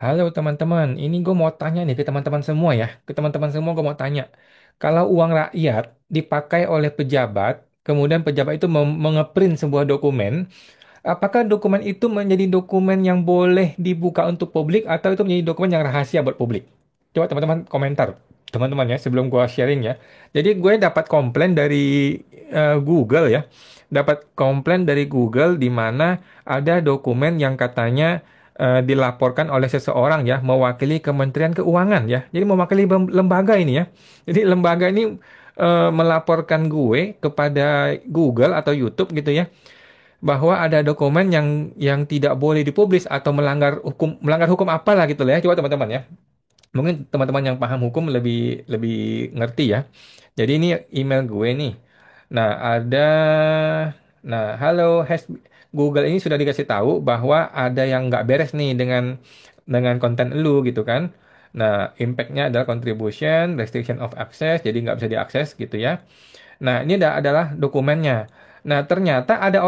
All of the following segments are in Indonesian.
Halo teman-teman, ini gue mau tanya nih ke teman-teman semua ya. Ke teman-teman semua gue mau tanya. Kalau uang rakyat dipakai oleh pejabat, kemudian pejabat itu mengeprint sebuah dokumen, apakah dokumen itu menjadi dokumen yang boleh dibuka untuk publik atau itu menjadi dokumen yang rahasia buat publik? Coba teman-teman komentar. Teman-teman ya, sebelum gue sharing ya. Jadi gue dapat komplain dari Google ya. Dapat komplain dari Google di mana ada dokumen yang katanya dilaporkan oleh seseorang ya, mewakili Kementerian Keuangan ya. Jadi mewakili lembaga ini ya. Jadi lembaga ini melaporkan gue kepada Google atau YouTube gitu ya, bahwa ada dokumen yang tidak boleh dipublis atau melanggar hukum apalah gitu lah ya. Coba teman-teman ya. Mungkin teman-teman yang paham hukum lebih lebih ngerti ya. Jadi ini email gue nih. Nah, halo, Google ini sudah dikasih tahu bahwa ada yang nggak beres nih dengan konten lu gitu kan. Nah, impact-nya adalah contribution, restriction of access, jadi nggak bisa diakses gitu ya. Nah, ini adalah dokumennya. Nah, ternyata ada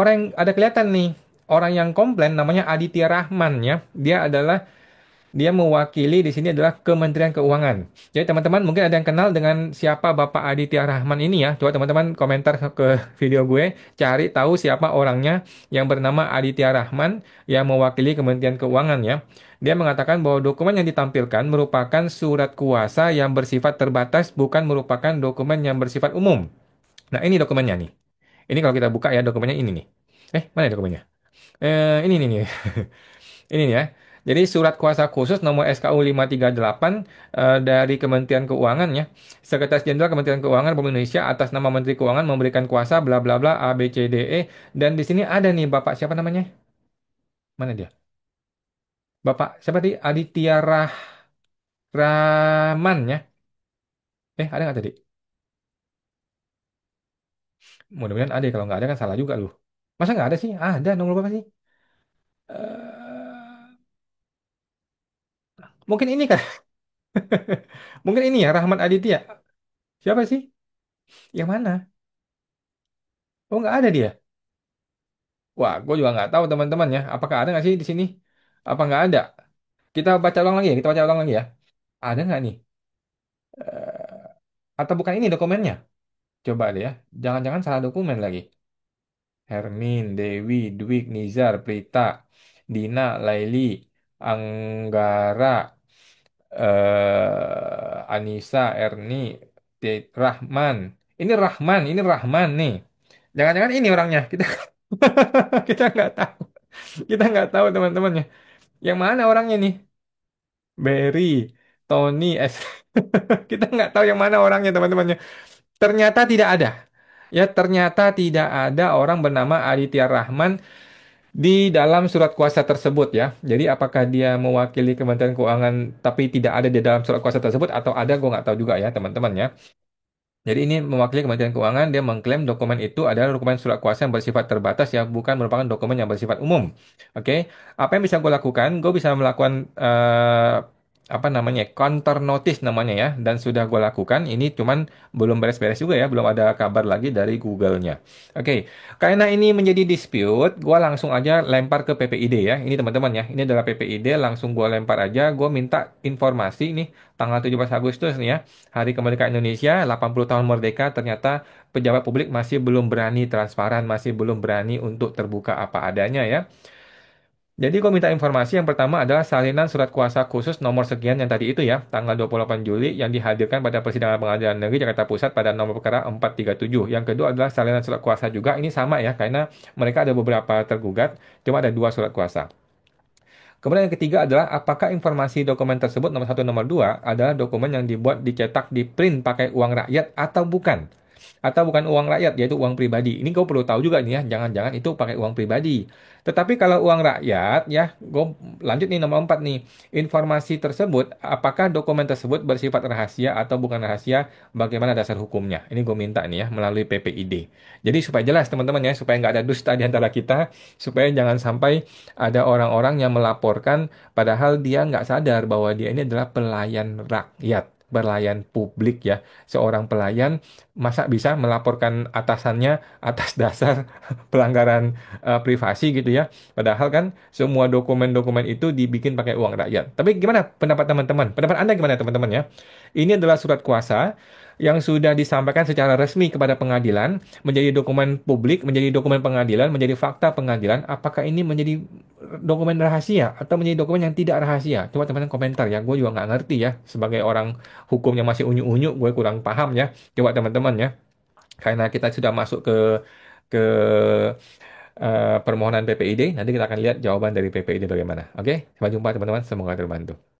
kelihatan nih orang yang komplain namanya Aditya Rahman ya. Dia mewakili di sini adalah Kementerian Keuangan. Jadi teman-teman mungkin ada yang kenal dengan siapa Bapak Aditya Rahman ini ya. Coba teman-teman komentar ke video gue, cari tahu siapa orangnya yang bernama Aditya Rahman yang mewakili Kementerian Keuangan ya. Dia mengatakan bahwa dokumen yang ditampilkan merupakan surat kuasa yang bersifat terbatas, bukan merupakan dokumen yang bersifat umum. Nah, ini dokumennya nih. Ini kalau kita buka ya dokumennya ini nih. Mana ya dokumennya? Ini nih nih. Ini nih ya. Jadi surat kuasa khusus nomor SKU 538 dari Kementerian Keuangan ya. Sekretaris Jenderal Kementerian Keuangan Republik Indonesia atas nama Menteri Keuangan memberikan kuasa bla bla bla A B C D E, dan di sini ada nih Bapak siapa namanya? Mana dia? Bapak siapa tadi? Aditya Rahman ya. Ada nggak tadi? Mudah-mudahan ada ya. Kalau nggak ada kan salah juga loh. Masa nggak ada sih? Ada nomor berapa sih? Eh, mungkin ini kan? Mungkin ini ya Rahman Aditya. Siapa sih? Yang mana? Oh, nggak ada dia. Wah, gue juga nggak tahu teman-teman ya. Apakah ada nggak sih di sini? Apa nggak ada? Kita baca ulang lagi ya. Kita baca ulang lagi ya. Ada nggak nih? Eh, atau bukan ini dokumennya? Coba deh ya. Jangan-jangan salah dokumen lagi. Hermin, Dewi, Dwik, Nizar, Prita, Dina, Laili, Anggara, Anissa, Erni, Rahman. Ini Rahman nih. Jangan-jangan ini orangnya. Kita kita nggak tahu. Kita nggak tahu teman-temannya. Yang mana orangnya nih? Berry, Tony, S. Kita nggak tahu yang mana orangnya teman-temannya. Ternyata tidak ada. Ya, ternyata tidak ada orang bernama Aditya Rahman di dalam surat kuasa tersebut ya. Jadi apakah dia mewakili Kementerian Keuangan tapi tidak ada di dalam surat kuasa tersebut atau ada, gue nggak tahu juga ya teman-teman ya. Jadi ini mewakili Kementerian Keuangan, dia mengklaim dokumen itu adalah dokumen surat kuasa yang bersifat terbatas ya, bukan merupakan dokumen yang bersifat umum. Oke, apa yang bisa gue lakukan? Gue bisa melakukan apa namanya, counter notice namanya ya, dan sudah gue lakukan. Ini cuman belum beres-beres juga ya, belum ada kabar lagi dari Google-nya. Oke, karena ini menjadi dispute, gue langsung aja lempar ke PPID ya. Ini teman-teman ya, ini adalah PPID, langsung gue lempar aja. Gue minta informasi nih tanggal 17 Agustus nih ya. Hari Kemerdekaan Indonesia, 80 tahun merdeka, ternyata pejabat publik masih belum berani transparan, masih belum berani untuk terbuka apa adanya ya. Jadi gue minta informasi yang pertama adalah salinan surat kuasa khusus nomor sekian yang tadi itu ya, tanggal 28 Juli yang dihadirkan pada persidangan Pengadilan Negeri Jakarta Pusat pada nomor perkara 437. Yang kedua adalah salinan surat kuasa juga, ini sama ya, karena mereka ada beberapa tergugat, cuma ada dua surat kuasa. Kemudian yang ketiga adalah apakah informasi dokumen tersebut nomor satu nomor dua adalah dokumen yang dibuat, dicetak, di print pakai uang rakyat atau bukan? Atau bukan uang rakyat, yaitu uang pribadi. Ini gue perlu tahu juga nih ya, jangan-jangan itu pakai uang pribadi. Tetapi kalau uang rakyat ya, gue lanjut nih nomor 4 nih. Informasi tersebut, apakah dokumen tersebut bersifat rahasia atau bukan rahasia, bagaimana dasar hukumnya? Ini gue minta nih ya, melalui PPID. Jadi supaya jelas teman-teman ya, supaya nggak ada dusta di antara kita, supaya jangan sampai ada orang-orang yang melaporkan padahal dia nggak sadar bahwa dia ini adalah pelayan rakyat. pelayan publik ya. Seorang pelayan masa bisa melaporkan atasannya atas dasar pelanggaran privasi gitu ya. Padahal kan semua dokumen-dokumen itu dibikin pakai uang rakyat. Tapi gimana pendapat teman-teman? Pendapat Anda gimana teman-teman ya? Ini adalah surat kuasa yang sudah disampaikan secara resmi kepada pengadilan, menjadi dokumen publik, menjadi dokumen pengadilan, menjadi fakta pengadilan. Apakah ini menjadi dokumen rahasia atau menjadi dokumen yang tidak rahasia? Coba teman-teman komentar ya. Gue juga nggak ngerti ya. Sebagai orang hukum yang masih unyu-unyu, gue kurang paham ya. Coba teman-teman ya. Karena kita sudah masuk ke permohonan PPID, nanti kita akan lihat jawaban dari PPID bagaimana. Oke, sampai jumpa teman-teman. Semoga terbantu.